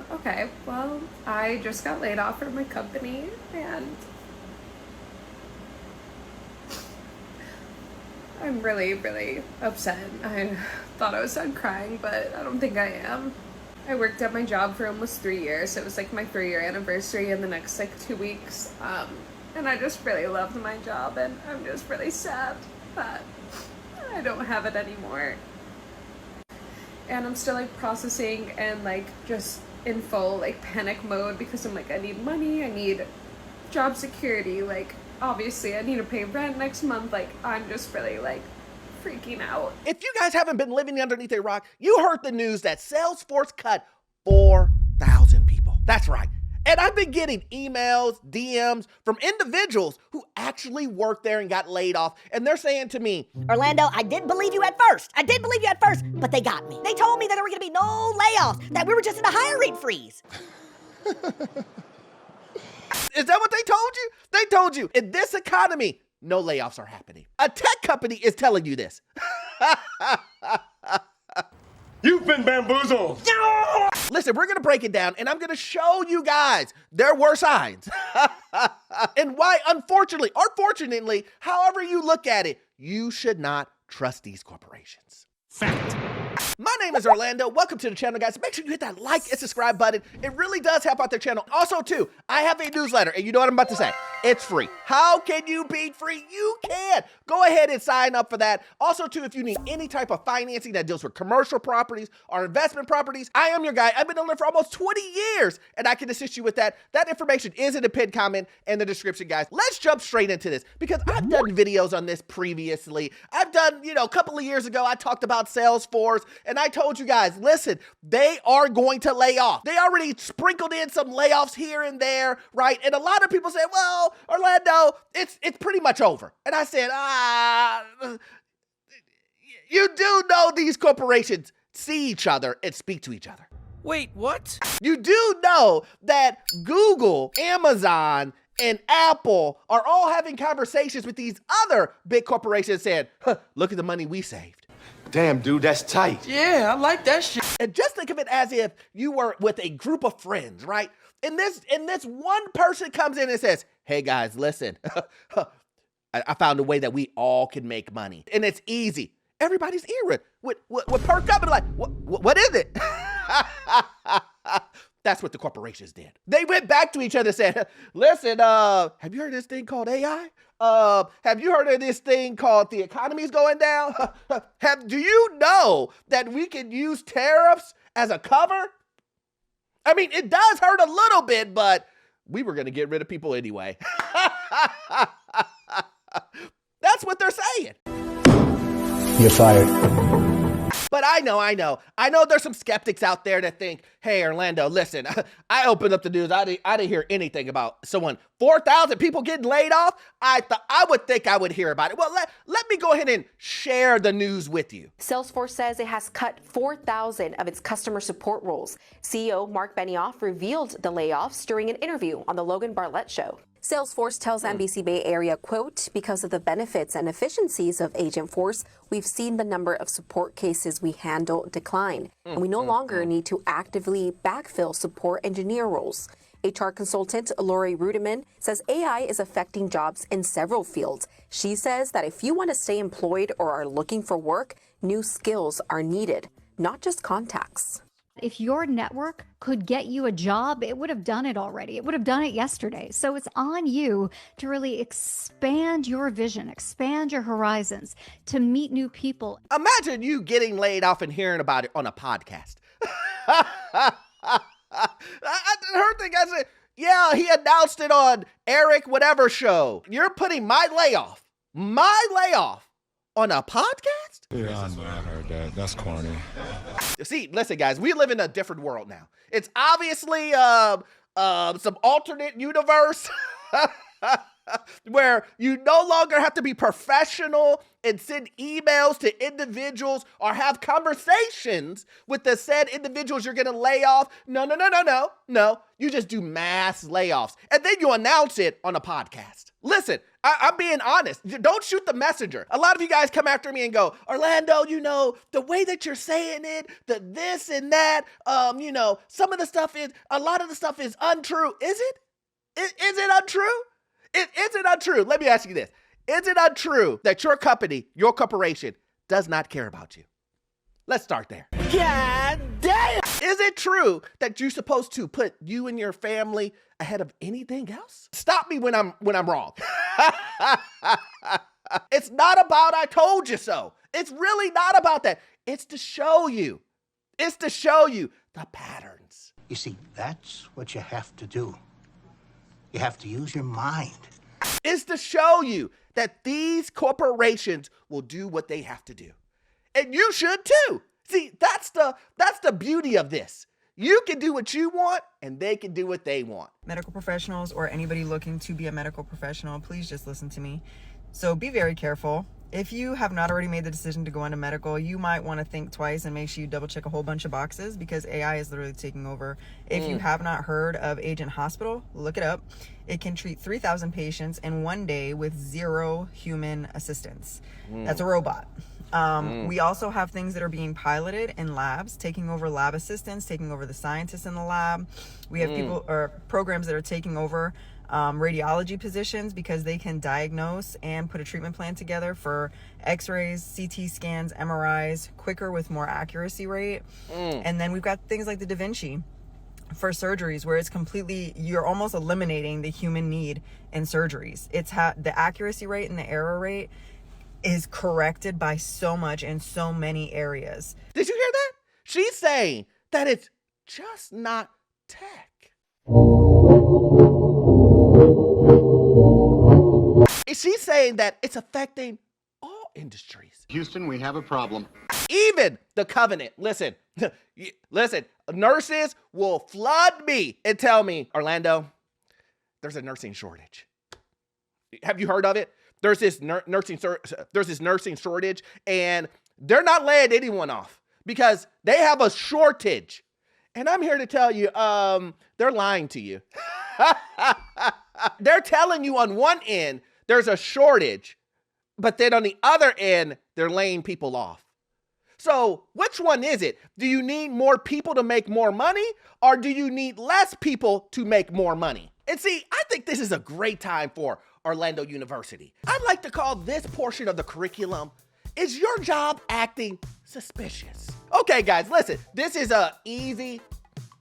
Okay, well, I just got laid off from my company, and I'm really, really upset. I thought I was done crying, but I don't think I am. I worked at my job for almost 3 years. It was like my 3-year anniversary in the next 2 weeks. And I just really loved my job, and I'm just really sad that I don't have it anymore. And I'm still processing and just in full panic mode because I'm I need money, I need job security, obviously I need to pay rent next month. I'm just really freaking out. If you guys haven't been living underneath a rock, you heard the news that Salesforce cut 4,000 people. That's right. And I've been getting emails, DMs from individuals who actually worked there and got laid off. And they're saying to me, Orlando, I didn't believe you at first. But they got me. They told me that there were going to be no layoffs, that we were just in a hiring freeze. Is that what they told you? They told you in this economy, no layoffs are happening. A tech company is telling you this. You've been bamboozled. Listen, we're going to break it down, and I'm going to show you guys there were signs. And why, unfortunately, or fortunately, however you look at it, you should not trust these corporations. Fact. My name is Orlando. Welcome to the channel, guys. Make sure you hit that like and subscribe button. It really does help out their channel. Also, too, I have a newsletter, and you know what I'm about to say. It's free. How can you beat free? You can. Go ahead and sign up for that. Also, too, if you need any type of financing that deals with commercial properties or investment properties, I am your guy. I've been doing it for almost 20 years, and I can assist you with that. That information is in the pinned comment and the description, guys. Let's jump straight into this because I've done videos on this previously. I've done, a couple of years ago, I talked about Salesforce, and I told you guys, listen, they are going to lay off. They already sprinkled in some layoffs here and there, right? And a lot of people say, well, Orlando, it's pretty much over. And I said, you do know these corporations see each other and speak to each other. Wait, what? You do know that Google, Amazon, and Apple are all having conversations with these other big corporations saying, look at the money we saved. Damn, dude, that's tight. Yeah, I like that shit. And just think of it as if you were with a group of friends, right? And this one person comes in and says, hey guys, listen, I found a way that we all can make money. And it's easy. Everybody's ear would perk up and like, what is it? That's what the corporations did. They went back to each other and said, listen, have you heard of this thing called AI? Have you heard of this thing called the economy's going down? Do you know that we can use tariffs as a cover? I mean, it does hurt a little bit, but we were going to get rid of people anyway. That's what they're saying. You're fired. But I know there's some skeptics out there that think, hey, Orlando, listen, I opened up the news. I didn't hear anything about 4,000 people getting laid off. I would think I would hear about it. Well, let me go ahead and share the news with you. Salesforce says it has cut 4,000 of its customer support roles. CEO Mark Benioff revealed the layoffs during an interview on the Logan Bartlett Show. Salesforce tells NBC Bay Area, quote, because of the benefits and efficiencies of Agentforce, we've seen the number of support cases we handle decline, and we no longer need to actively backfill support engineer roles. HR consultant Lori Rudiman says AI is affecting jobs in several fields. She says that if you want to stay employed or are looking for work, new skills are needed, not just contacts. If your network could get you a job, it would have done it already. It would have done it yesterday. So it's on you to really expand your vision, expand your horizons, to meet new people. Imagine you getting laid off and hearing about it on a podcast. I heard the guy say, yeah, he announced it on Eric whatever show. You're putting my layoff on a podcast? Yeah, I know. I heard that. That's corny. See, listen, guys, we live in a different world now. It's obviously some alternate universe where you no longer have to be professional and send emails to individuals or have conversations with the said individuals you're going to lay off. No. You just do mass layoffs, and then you announce it on a podcast. Listen, I'm being honest. Don't shoot the messenger. A lot of you guys come after me and go, Orlando, you know, the way that you're saying it, the this and that, you know, a lot of the stuff is untrue. Is it? Is it untrue? Is it untrue? Let me ask you this. Is it untrue that your company, your corporation, does not care about you? Let's start there. God damn! Is it true that you're supposed to put you and your family ahead of anything else? Stop me when I'm wrong. It's not about I told you so. It's really not about that. It's to show you. It's to show you the patterns. You see, that's what you have to do. You have to use your mind. It's to show you that these corporations will do what they have to do. And you should too. See, that's the beauty of this. You can do what you want and they can do what they want. Medical professionals or anybody looking to be a medical professional, please just listen to me. So be very careful. If you have not already made the decision to go into medical, you might want to think twice and make sure you double check a whole bunch of boxes because AI is literally taking over. If you have not heard of Agent Hospital, look it up. It can treat 3,000 patients in one day with 0 human assistance. That's a robot. We also have things that are being piloted in labs, taking over lab assistants, taking over the scientists in the lab. We have people or programs that are taking over radiology positions because they can diagnose and put a treatment plan together for x-rays, CT scans, MRIs quicker with more accuracy rate. And then we've got things like the Da Vinci for surgeries where it's completely, you're almost eliminating the human need in surgeries. It's the accuracy rate and the error rate is corrected by so much in so many areas. Did you hear that? She's saying that it's just not tech. She's saying that it's affecting all industries. Houston, we have a problem. Even the Covenant. Listen, nurses will flood me and tell me, Orlando, there's a nursing shortage. Have you heard of it? There's this nursing shortage, and they're not laying anyone off because they have a shortage. And I'm here to tell you, they're lying to you. They're telling you on one end there's a shortage, but then on the other end, they're laying people off. So which one is it? Do you need more people to make more money, or do you need less people to make more money? And see, I think this is a great time for Orlando University. I'd like to call this portion of the curriculum, Is Your Job Acting Suspicious? Okay, guys, listen, this is a easy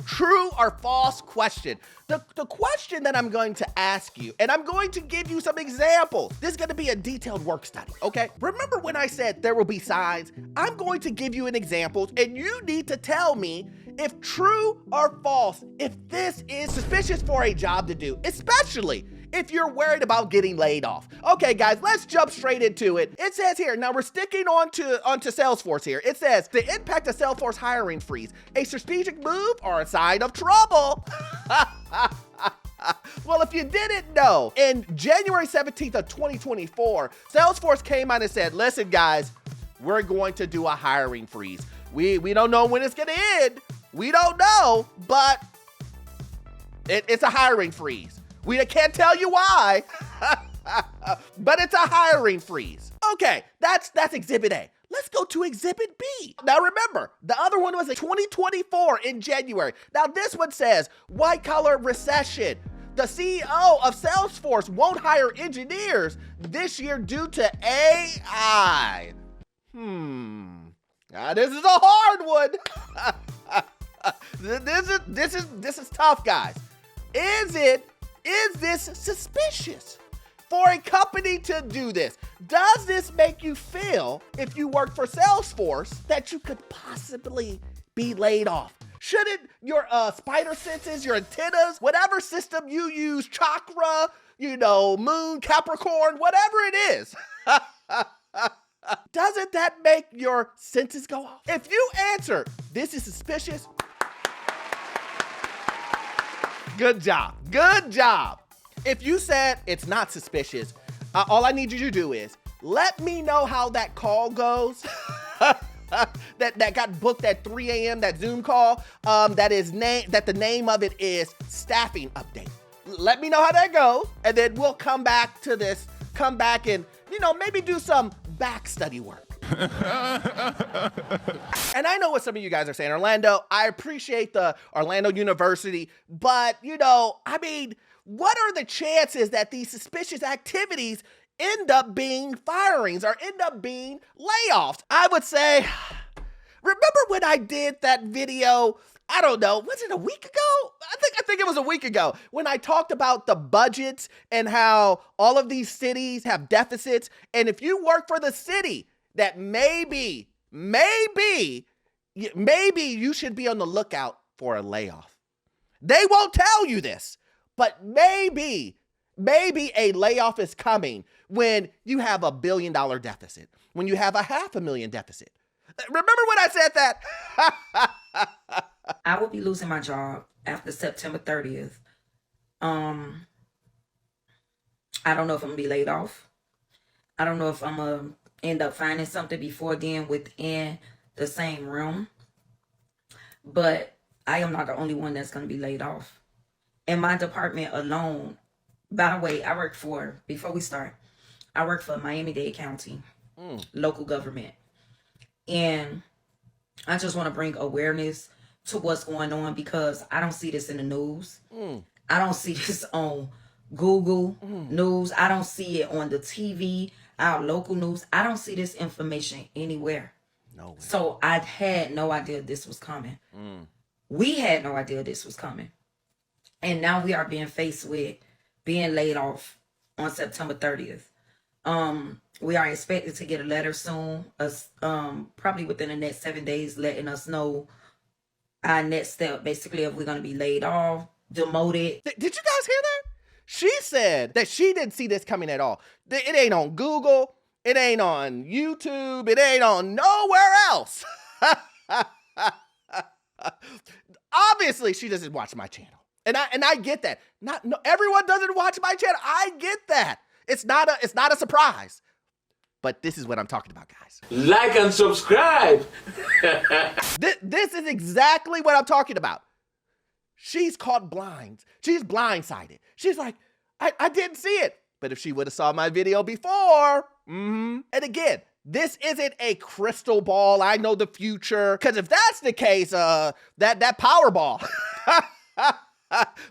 true or false question. The question that I'm going to ask you, and I'm going to give you some examples. This is going to be a detailed work study, okay? Remember when I said there will be signs? I'm going to give you an example, and you need to tell me if true or false, if this is suspicious for a job to do, especially if you're worried about getting laid off. Okay, guys, let's jump straight into it. It says here, now we're sticking onto Salesforce here. It says, the impact of Salesforce hiring freeze, a strategic move or a sign of trouble? Well, if you didn't know, in January 17th of 2024, Salesforce came out and said, listen, guys, we're going to do a hiring freeze. We don't know when it's gonna end. We don't know, but it's a hiring freeze. We can't tell you why, but it's a hiring freeze. Okay, that's Exhibit A. Let's go to Exhibit B. Now remember, the other one was in 2024 in January. Now this one says, white collar recession. The CEO of Salesforce won't hire engineers this year due to AI. Now this is a hard one. This is tough, guys. Is this suspicious for a company to do this? Does this make you feel, if you work for Salesforce, that you could possibly be laid off? Shouldn't your spider senses, your antennas, whatever system you use, chakra, moon, Capricorn, whatever it is, doesn't that make your senses go off? If you answer, this is suspicious, good job. Good job. If you said it's not suspicious, all I need you to do is let me know how that call goes. that got booked at 3 a.m., that Zoom call, that the name of it is staffing update. Let me know how that goes, and then we'll come back to this come back and, maybe do some back study work. And I know what some of you guys are saying, Orlando, I appreciate the Orlando University, but, what are the chances that these suspicious activities end up being firings or end up being layoffs? I would say, remember when I did that video, I don't know, was it a week ago? I think it was a week ago when I talked about the budgets and how all of these cities have deficits. And if you work for the city, that maybe you should be on the lookout for a layoff. They won't tell you this, but maybe a layoff is coming when you have $1 billion deficit, when you have a $500,000 deficit. Remember when I said that? I will be losing my job after September 30th. I don't know if I'm gonna be laid off. I don't know if I'm gonna end up finding something before then within the same realm. But I am not the only one that's gonna be laid off. In my department alone, by the way, before we start, I work for Miami-Dade County, local government. And I just want to bring awareness to what's going on because I don't see this in the news. I don't see this on Google News. I don't see it on the TV, our local news. I don't see this information anywhere. No way. So I had no idea this was coming. We had no idea this was coming. And now we are being faced with being laid off on September 30th. We are expected to get a letter soon, probably within the next 7 days, letting us know our next step, basically, if we're going to be laid off, demoted. Did you guys hear that? She said that she didn't see this coming at all. It ain't on Google. It ain't on YouTube. It ain't on nowhere else. Obviously, she doesn't watch my channel. And I get that. No, everyone doesn't watch my channel. I get that. It's not a surprise. But this is what I'm talking about, guys. Like and subscribe. This is exactly what I'm talking about. She's caught blind. She's blindsided. She's like, I didn't see it. But if she would have saw my video before, and again, this isn't a crystal ball. I know the future. Because if that's the case, that Powerball,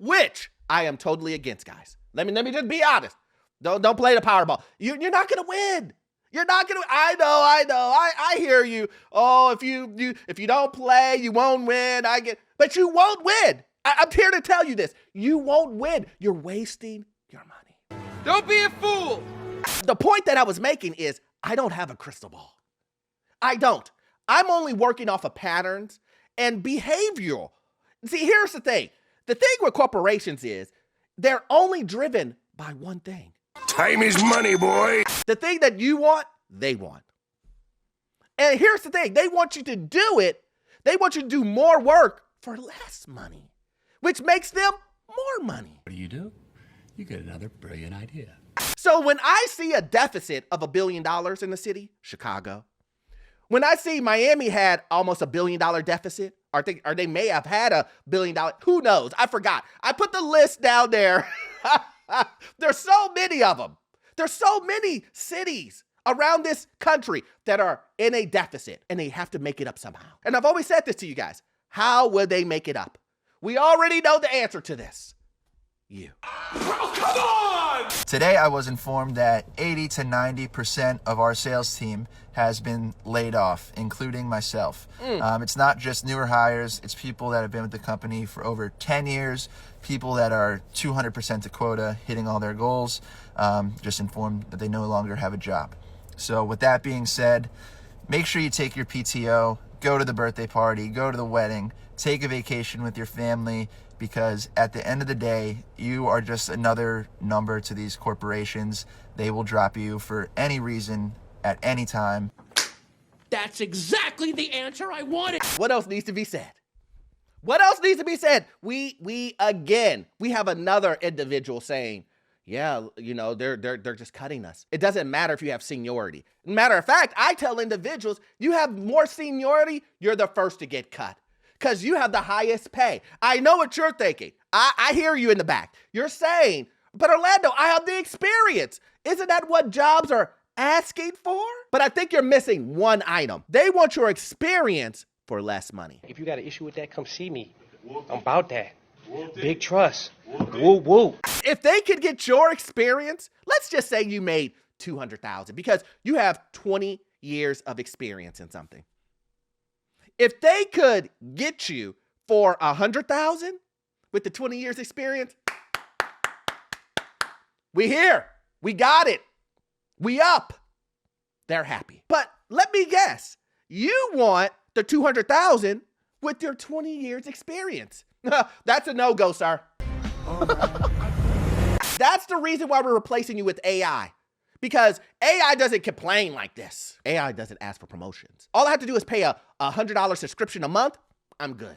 which I am totally against, guys. Let me just be honest. Don't play the Powerball. You're not gonna win. You're not gonna. I know. I hear you. Oh, if you don't play, you won't win. But you won't win. I'm here to tell you this. You won't win. You're wasting your money. Don't be a fool. The point that I was making is I don't have a crystal ball. I don't. I'm only working off of patterns and behavioral. See, here's the thing. The thing with corporations is they're only driven by one thing. Time is money, boy. The thing that you want, they want. And here's the thing. They want you to do it. They want you to do more work for less money, which makes them more money. What do? You get another brilliant idea. So when I see a deficit of $1 billion in the city, Chicago, when I see Miami had almost $1 billion deficit, or they may have had $1 billion, who knows? I forgot. I put the list down there. There's so many of them. There's so many cities around this country that are in a deficit, and they have to make it up somehow. And I've always said this to you guys. How would they make it up? We already know the answer to this. You. Oh, come on! Today I was informed that 80 to 90% of our sales team has been laid off, including myself. It's not just newer hires, it's people that have been with the company for over 10 years, people that are 200% to quota, hitting all their goals, just informed that they no longer have a job. So with that being said, make sure you take your PTO, go to the birthday party, go to the wedding, take a vacation with your family, because at the end of the day, you are just another number to these corporations. They will drop you for any reason at any time. That's exactly the answer I wanted. What else needs to be said? What else needs to be said? We have another individual saying, yeah, they're just cutting us. It doesn't matter if you have seniority. Matter of fact, I tell individuals, you have more seniority, you're the first to get cut. Because you have the highest pay. I know what you're thinking. I hear you in the back. You're saying, but Orlando, I have the experience. Isn't that what jobs are asking for? But I think you're missing one item. They want your experience for less money. If you got an issue with that, come see me. I'm about that. Big trust. Woo woo. If they could get your experience, let's just say you made $200,000 because you have 20 years of experience in something. If they could get you for $100,000 with the 20 years experience, we here. We got it. We up. They're happy. But let me guess, you want the $200,000 with your 20 years experience. That's a no-go, sir. That's the reason why we're replacing you with AI. Because AI doesn't complain like this. AI doesn't ask for promotions. All I have to do is pay a $100 subscription a month. I'm good.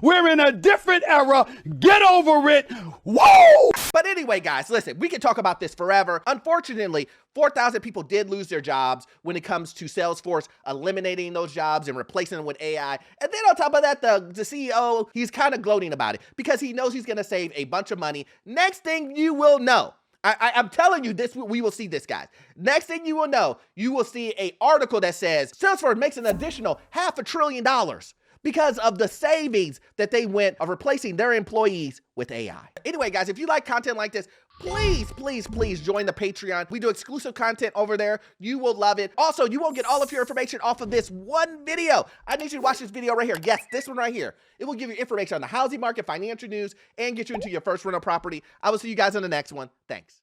We're in a different era. Get over it. Whoa! But anyway, guys, listen, we can talk about this forever. Unfortunately, 4,000 people did lose their jobs when it comes to Salesforce eliminating those jobs and replacing them with AI. And then on top of that, the CEO, he's kind of gloating about it because he knows he's going to save a bunch of money. Next thing you will know, I'm telling you this, we will see this, guys. Next thing you will know, you will see an article that says Salesforce makes an additional $500 billion because of the savings that they went of replacing their employees with AI. Anyway, guys, if you like content like this, please, please, please join the Patreon. We do exclusive content over there. You will love it. Also, you won't get all of your information off of this one video. I need you to watch this video right here. Yes, this one right here. It will give you information on the housing market, financial news, and get you into your first rental property. I will see you guys in the next one. Thanks.